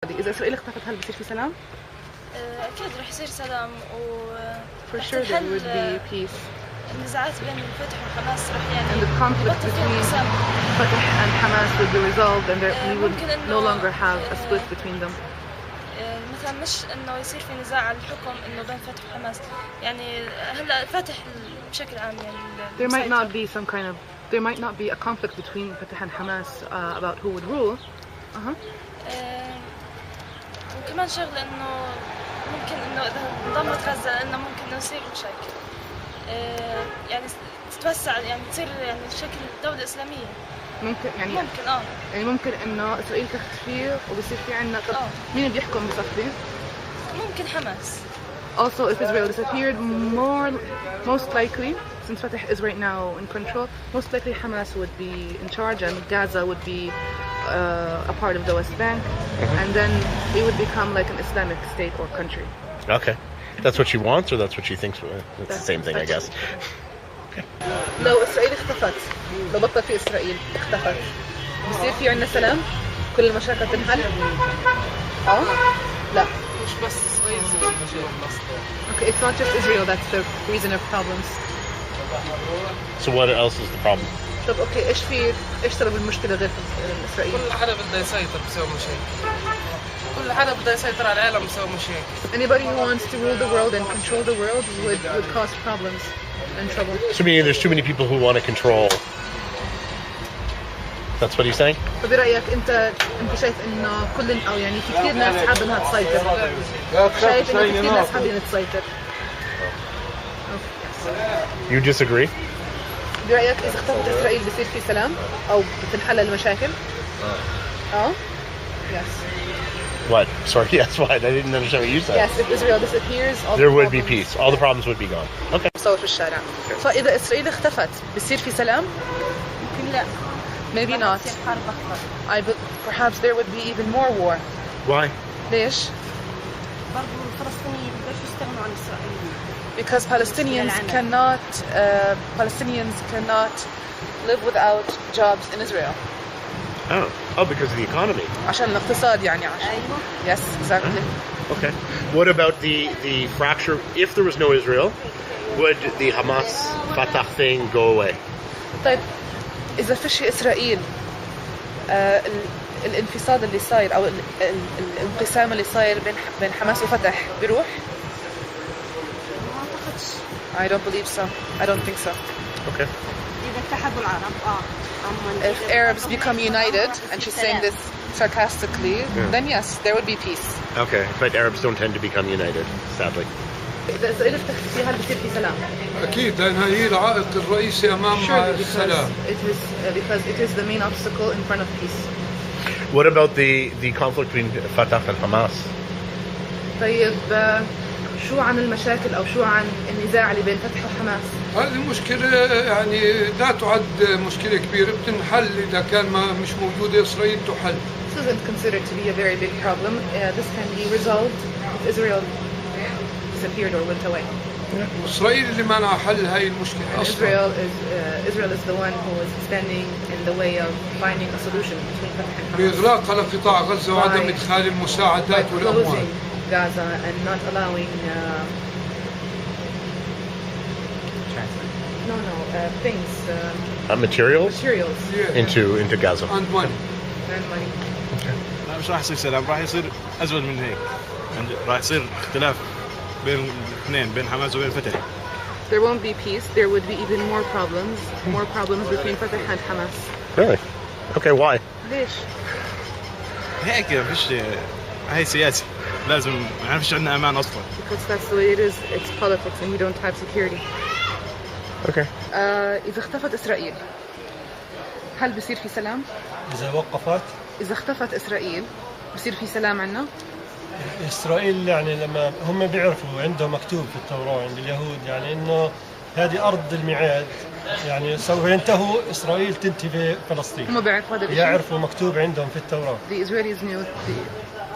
إذا إسرائيل اختفت هل بصير في سلام؟ أكيد رح يصير سلام For sure there would be peace. النزاعات بين الفتح وحماس رح يعني And the conflict between Fatah and Hamas would be resolved and we would no longer have a split between them. مثلا مش إنه يصير في نزاع على الحكم إنه بين فتح وحماس يعني هلا فتح بشكل عام يعني there might not be a conflict between Fatah and Hamas about who would rule. وكمان شغلة إنه ممكن إنه إذا انضمت غزة إنه ممكن إنه يصير مشاكل يعني تتوسع يعني تصير يعني شكل دولة إسلامية ممكن يعني يعني ممكن إنه إسرائيل تختفي وبصير في عنا مين بيحكم بصفي؟ ممكن حماس. Also, if Israel disappeared, most likely, since Fatah is right now in control, most likely Hamas would be in charge and Gaza would be a part of the West Bank, and then it would become like an Islamic state or country. Okay. That's what she wants, or that's what she thinks? It's the same thing, I guess. Okay. لو إسرائيل اختفت، لو بطل في إسرائيل اختفت، بصير في عنا سلام؟ كل المشاكل تنحل؟ لا. مش بس إسرائيل زي المشاكل. Okay, it's not just Israel that's the reason of problems. So what else is the problem? طب اوكي ايش سبب المشكلة غير إسرائيل؟ كل حدا بده يسيطر بسوي مشاكل. كل حدا بده يسيطر على العالم بسوي مشاكل. Anybody who wants to rule the world and control the world would cause problems and trouble. So meaning there's too many people who want to control. That's what he's saying? فبرأيك انت شايف انه او يعني في كثير ناس حابة انها تسيطر. شايف انه في كثير ناس حابين تسيطر. You disagree? برأيك إذا اختفت إسرائيل بصير في سلام أو بتنحل المشاكل؟ Yes. What? Sorry, yes, what? I didn't understand what you said. Yes, if Israel disappears, there would be peace. All the problems would be gone. Okay. صور في الشارع. فإذا إسرائيل اختفت بصير في سلام؟ يمكن لا. Maybe not. Perhaps there would be even more war. Why? ليش؟ برضو الفلسطينيين بدهم يستغنوا عن إسرائيل. Because Palestinians cannot live without jobs in Israel. Oh, because of the economy. عشان الاقتصاد يعني Yes, exactly. Okay. What about the fracture? If there was no Israel, would the Hamas Fatah thing go away? طيب إذا فيش إسرائيل الانفصال اللي صاير أو الانقسام اللي صاير بين حماس وفتح بيروح؟ I don't believe so. I don't think so. Okay. If Arabs become united, and she's saying this sarcastically, then yes, there would be peace. Okay, but Arabs don't tend to become united, sadly. إذا إسرائيل اختفت فيها بصير في سلام. أكيد لأنها هي العائق الرئيسي أمام السلام. Because it is the main obstacle in front of peace. What about the conflict between Fatah and Hamas? طيب شو عن المشاكل أو شو عن النزاع اللي بين فتح وحماس؟ هذه المشكلة يعني لا تعد مشكلة كبيرة بتنحل إذا كان ما مش موجودة إسرائيل تحل. This isn't considered to be a very big problem. This can be resolved if Israel disappeared or went away. إسرائيل اللي منع حل هاي المشكلة أصلاً. Israel is the one who is standing in the way of finding a solution between Fatah and Hamas. بإغلاق على قطاع غزة وعدم إدخال المساعدات والأموال. Gaza and not allowing things materials into Gaza and money. لا مش راح يصير سلام راح يصير أزود من هيك راح يصير اختلاف بين الاثنين بين حماس وبين فتح. There won't be peace. There would be even more problems between Fatah and Hamas. Really? Okay, why? ليش؟ هيك فيش هاي سياسة لازم ما فيش عندنا أمان أصلاً. Because that's the way it is. It's politics and we don't have security. Okay. إذا اختفت إسرائيل هل بصير في سلام؟ إذا اختفت إسرائيل بصير في سلام عنا؟ إسرائيل يعني لما هم بيعرفوا عندهم مكتوب في التوراة عند اليهود يعني إنه هذه أرض الميعاد يعني سوف ينتهوا إسرائيل تنتهي فلسطين. هم بيعرفوا هذا الشيء. يعرفوا مكتوب عندهم في التوراة. The Israelis knew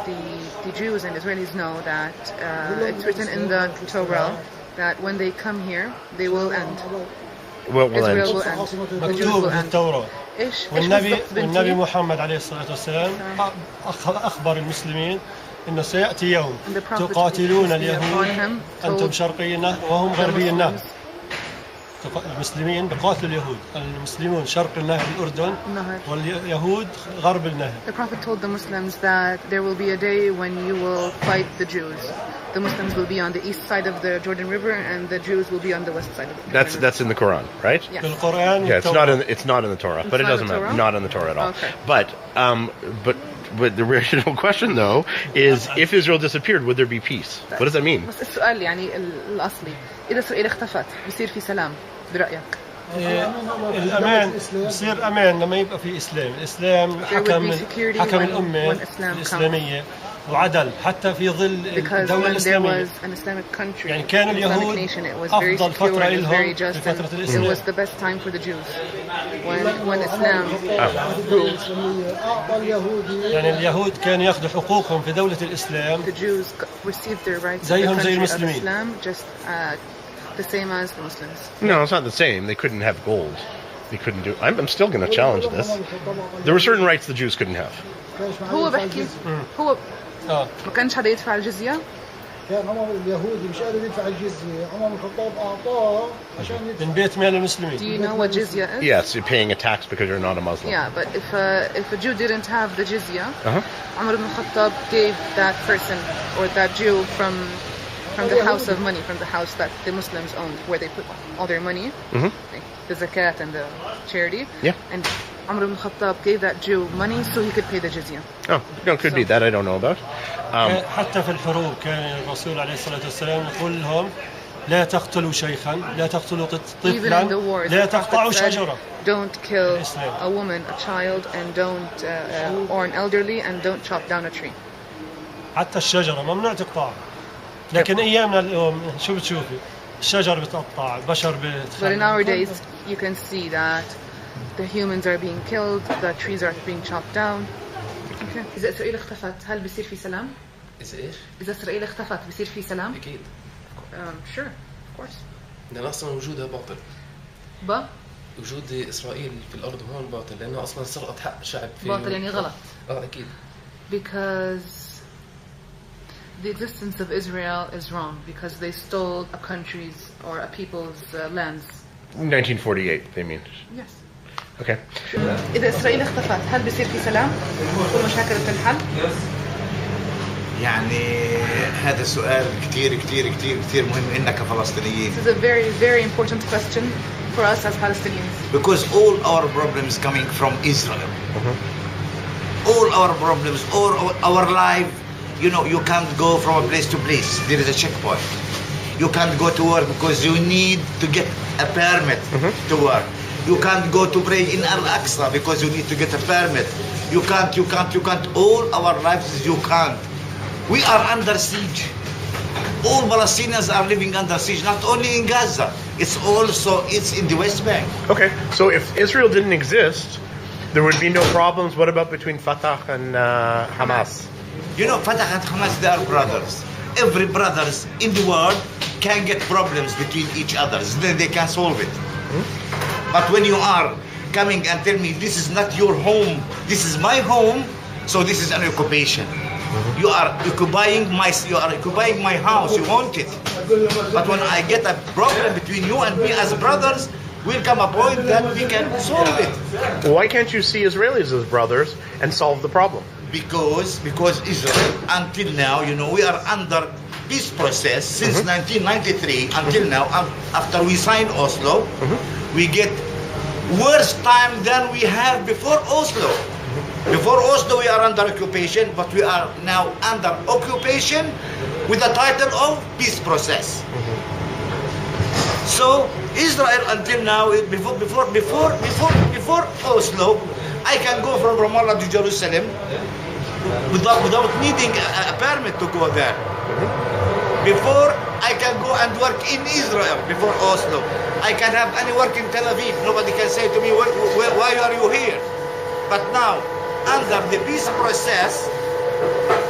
the Jews and Israelis know that it's written in the Torah that when they come here they will end. will Israel end. will end. The Jews مكتوب will في end. التوراة. إيش والنبي بالضبط بنتي؟ والنبي محمد عليه الصلاة والسلام أخبر المسلمين إنه سيأتي يوم And the prophet تقاتلون peace be اليهود upon him أنتم told شرقي النهر وهم the غربي النهر. Muslims المسلمين بقاتلوا اليهود، المسلمون شرق النهر الأردن النهر. واليهود غرب النهر. The prophet told the Muslims that there will be a day when you will fight the Jews. The Muslims will be on the east side of the Jordan River, and the Jews will be on the west side of the Jordan River. That's in the Quran, right? Yes. في القرآن Yeah, it's not in the Torah, but it not in doesn't the matter. Torah? Not in the Torah at all. Okay. But the original question though is, if Israel disappeared, would there be peace? What does that mean? بس السؤال يعني الأصلي إذا إسرائيل اختفت بيصير في سلام برأيك؟ الأمان بصير أمان لما يبقى في إسلام. الإسلام حكم الأمة الإسلامية وعدل حتى في ظل الدولة الإسلامية. يعني كان اليهود أفضل فترة لهم في فترة الإسلام. It was the best time for the Jews when Islam ruled. يعني اليهود كانوا ياخذوا حقوقهم في دولة الإسلام. The Jews received their rights in the زيهم زي country of المسلمين. Islam just the same as the Muslims. No, it's not the same. They couldn't have gold. They couldn't do. I'm still going to challenge this. There were certain rights the Jews couldn't have. هو بحكي هو ما كانش حدا يدفع الجزية. كان عمر اليهودي مش قادر يدفع الجزية، عمر بن الخطاب أعطاه عشان يدفع. من بيت مال المسلمين. Do you know what jizya is? Yes, you're paying a tax because you're not a Muslim. Yeah, but if a Jew didn't have the jizya, Umar ibn Khattab gave that person or that Jew from the house of money, from the house that the Muslims owned, where they put all their money, like the zakat and the charity. Yeah. And Umar ibn Khattab gave that Jew money so he could pay the jizya. Oh, no, could be that I don't know about. حتى في الحروب كان الرسول عليه الصلاة والسلام يقول لهم لا تقتلوا شيخا، لا تقتلوا Even in the طفلا، wars, لا the Prophet تقطعوا said, شجرة. don't kill Islam. a woman, a child, and don't or an elderly, and don't chop down a tree. حتى الشجرة ممنوع تقطعها. لكن أيامنا اليوم شو بتشوفي؟ الشجر بتقطع، البشر But in our days, you can see that the humans are being killed, the trees are being chopped down. Okay. إذا إسرائيل اختفت هل بيصير في سلام؟ إذا إيش؟ إذا إسرائيل اختفت بيصير في سلام؟ أكيد. Sure, of course. لأن أصلا وجودها باطل. وجود إسرائيل في الأرض هون باطل لأنه أصلا سرقت حق شعب في باطل يعني غلط. أكيد. Because the existence of Israel is wrong because they stole a country's or a people's lands. 1948, they mean. Yes. Okay. إذا إسرائيل اختفت هل بيصير في سلام والمشاكل تنحل؟ يعني هذا سؤال كتير كتير كتير كتير مهم إننا كفلسطينيين. This is a very very important question for us as Palestinians. Because all our problems coming from Israel. All our problems, all our life, you know, you can't go from a place to place. There is a checkpoint. You can't go to work because you need to get a permit to work. You can't go to pray in Al-Aqsa because you need to get a permit. You can't. All our lives you can't. We are under siege. All Palestinians are living under siege, not only in Gaza. It's in the West Bank. Okay, so if Israel didn't exist, there would be no problems. What about between Fatah and Hamas? You know, Fatah and Hamas, they are brothers. Every brothers in the world can get problems between each other. Then they can solve it. But when you are coming and tell me this is not your home, this is my home, so this is an occupation. You are occupying my house. You want it. But when I get a problem between you and me as brothers, will come a point that we can solve it. Why can't you see Israelis as brothers and solve the problem? Because Israel, until now, you know, we are under peace process since 1993 until now. After we signed Oslo, we get worse time than we have before Oslo. Before Oslo, we are under occupation, but we are now under occupation with the title of peace process. So Israel until now, before Oslo, I can go from Ramallah to Jerusalem without needing a permit to go there. Before I can go and work in Israel before Oslo. I can have any work in Tel Aviv. Nobody can say to me, why are you here? But now, under the peace process,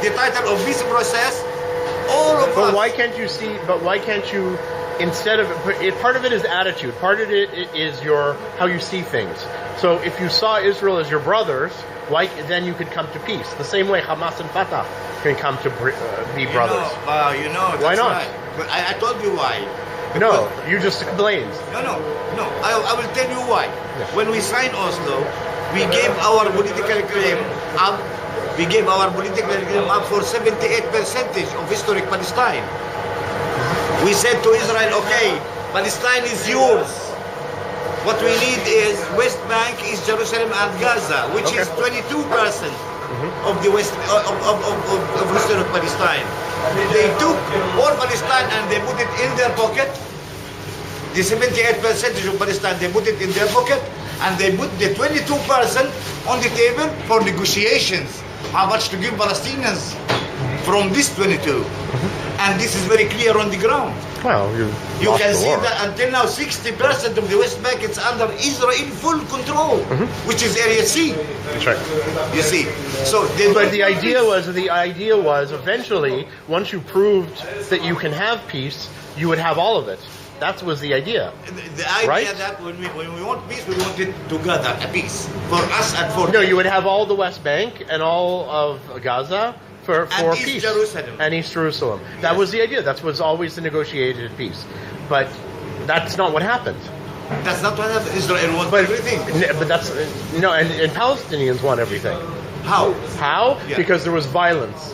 the title of peace process, all of us. But why can't you instead of part of it is attitude, part of it is how you see things. So if you saw Israel as your brothers, why then you could come to peace. The same way Hamas and Fatah can come to be brothers. Why not? Right. But I told you why. No, you just explained. No. I will tell you why. Yes. When we signed Oslo, we gave our political claim up. We gave our political claim up for 78% of historic Palestine. We said to Israel, okay, Palestine is yours. What we need is West Bank, East Jerusalem, and Gaza, which is 22% of the West of historic Palestine. They took all Palestine and they put it in their pocket. The 78% of Palestine, they put it in their pocket, and they put the 22% on the table for negotiations. How much to give Palestinians from this 22? And this is very clear on the ground. Well, you can see that until now 60% of the West Bank is under Israel full control, which is Area C. That's right. You see, so but the idea was eventually, once you proved that you can have peace, you would have all of it. That was the idea. The idea right? that when we want peace, we want it together, a peace for us and for no. You would have all the West Bank and all of Gaza. For East peace. Jerusalem. And East Jerusalem. That was the idea. That was always the negotiated peace. But that's not what happened. That's not what happened. Israel wants everything. But that's and Palestinians want everything. How? Yeah. Because there was violence.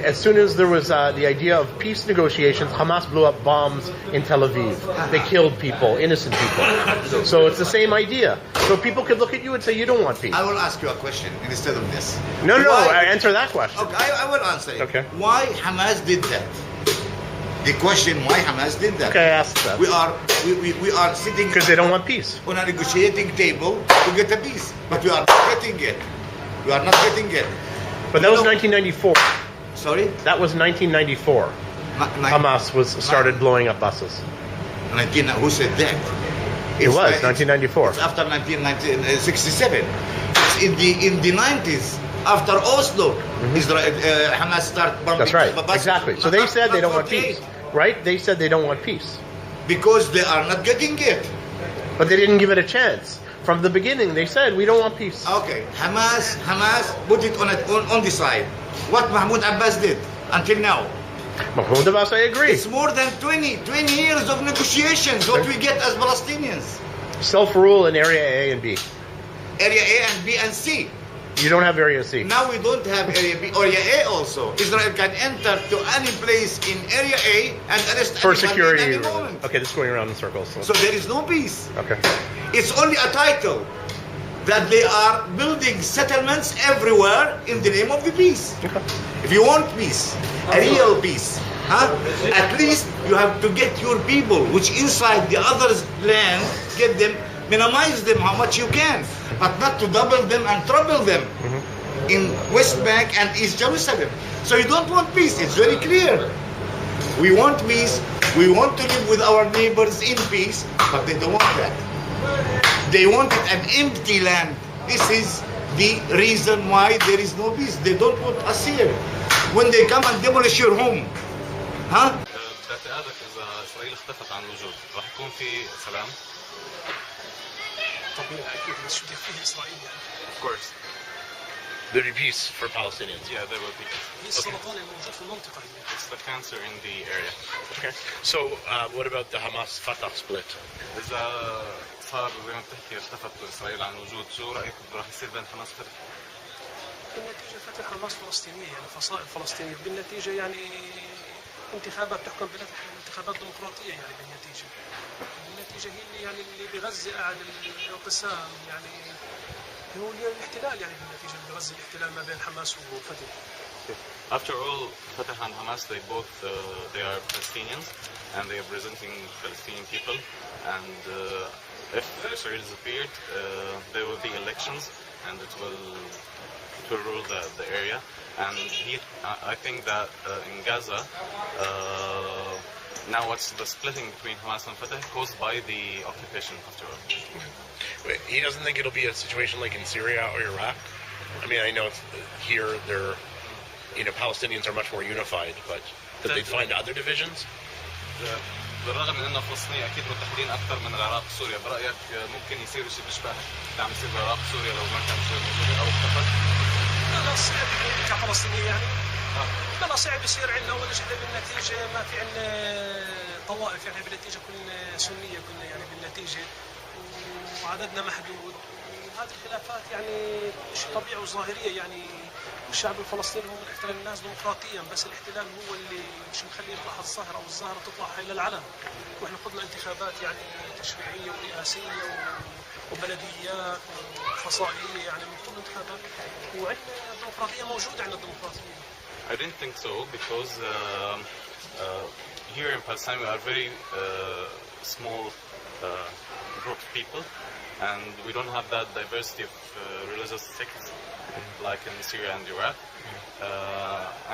As soon as there was the idea of peace negotiations, Hamas blew up bombs in Tel Aviv. They killed people, innocent people. So it's the same idea. So people could look at you and say, you don't want peace. I will ask you a question instead of this. No, answer that question. Okay, I will answer it. Okay. Why Hamas did that? The question why Hamas did that. Okay, ask that. We are sitting because they don't want peace on a negotiating table to get a peace, but we are not getting it. We are not getting it. But that was 1994. Sorry? That was 1994. Hamas started blowing up buses. Who said that? It was 1994. It's after 1967. It's in the 90s. After Oslo, Israel, Hamas started bombing. That's right. buses. Exactly. So they said they don't want peace, right? They said they don't want peace because they are not getting it. But they didn't give it a chance. From the beginning, they said we don't want peace. Okay, Hamas put it on the side. What Mahmoud Abbas did until now. Mahmoud Abbas, I agree. It's more than 20 years of negotiations. What we get as Palestinians. Self-rule in Area A and B. Area A and B and C. You don't have Area C. Now we don't have Area B. Area A also. Israel can enter to any place in Area A and arrest for security. At any moment. Okay, this is going around in circles. So there is no peace. Okay. It's only a title that they are building settlements everywhere in the name of the peace. Okay. If you want peace, a real peace, at least you have to get your people, which inside the other's land, get them, minimize them how much you can, but not to double them and trouble them in West Bank and East Jerusalem. So you don't want peace. It's very clear. We want peace. We want to live with our neighbors in peace, but they don't want that. They wanted an empty land. This is the reason why there is no peace. They don't want us here. When they come and demolish your home, باعتقادك إذا إسرائيل اختفت عن الوجود راح يكون في سلام؟ طبيعي أكيد بس شو بدك فيه إسرائيل يعني. Of course. There'd be peace for Palestinians. Yeah, there will be. السرطان الموجود في المنطقة. It's the cancer in the area. Okay. So what about the Hamas-Fatah split? إذا صار زي ما بتحكي اختفت إسرائيل عن الوجود، شو رأيك راح يصير بين حماس وفتح؟ بالنتيجة فتح حماس فلسطينية يعني فصائل فلسطينية بالنتيجة يعني انتخابات تحكم بلادها انتخابات ديمقراطية يعني بالنتيجة هي اللي يعني اللي بغزة قاعد الانقسام يعني هو الاحتلال يعني بالنتيجة اللي بغزة الاحتلال ما بين حماس وفتح. After all, Fatah and Hamas, they are Palestinians and they are representing Palestinian people. And if Israel disappeared, there will be elections and it will rule the area. And I think that in Gaza, now what's the splitting between Hamas and Fatah caused by the occupation after all. Wait, he doesn't think it'll be a situation like in Syria or Iraq? I mean, I know it's here they're, Palestinians are much more unified, but did they find other divisions? بالرغم من انه فلسطين اكيد متحدين اكثر من العراق وسوريا، برايك ممكن يصير شيء بيشبه اللي عم يصير بالعراق وسوريا لو ما كان شيء موجود او اختفت؟ لا صعب كفلسطينيين يعني. لا صعب يصير عندنا. اول شيء بالنتيجه ما في عندنا طوائف، يعني بالنتيجه كلنا سنيه، كلنا يعني بالنتيجه وعددنا محدود، وهذه الخلافات يعني شيء طبيعي وظاهريه. يعني الشعب الفلسطيني هو من اكثر الناس ديمقراطيا، بس الاحتلال هو اللي مش مخلي يطلع الظاهره، او الظاهره تطلع الى العلن. واحنا خضنا انتخابات يعني تشريعيه ورئاسيه وبلديات وفصائليه، يعني من كل انتخابات، وعندنا الديمقراطيه موجوده. عندنا الديمقراطيه. I didn't think so because here in Palestine we are very small group of people, and we don't have that diversity of religious sects like in Syria and Iraq.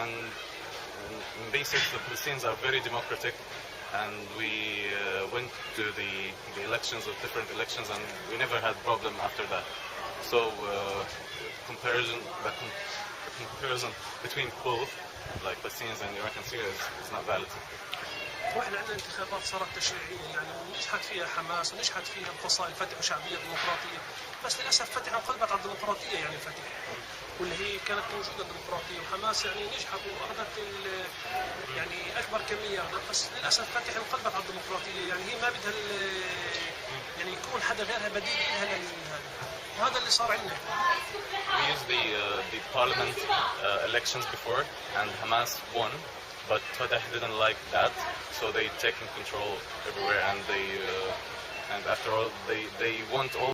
And in basics, the Palestinians are very democratic, and we went to the elections of different elections, and we never had problem after that. So comparison between both, like Palestinians and Iraq and Syria, is not valid. واحنا عندنا انتخابات صارت تشريعيه يعني، ونجحت فيها حماس ونجحت فيها الفصائل فتح وشعبيه ديمقراطيه، بس للاسف فتح انقلبت على الديمقراطيه يعني فتح، واللي هي كانت موجوده الديمقراطيه، وحماس يعني نجحت واخذت يعني اكبر كميه، بس للاسف فتح انقلبت على الديمقراطيه. يعني هي ما بدها يعني يكون حدا غيرها بديل لها، وهذا اللي صار عندنا. We used the parliament elections before, and Hamas won. But Fatah didn't like that, so they taken control everywhere, and they and after all, they want all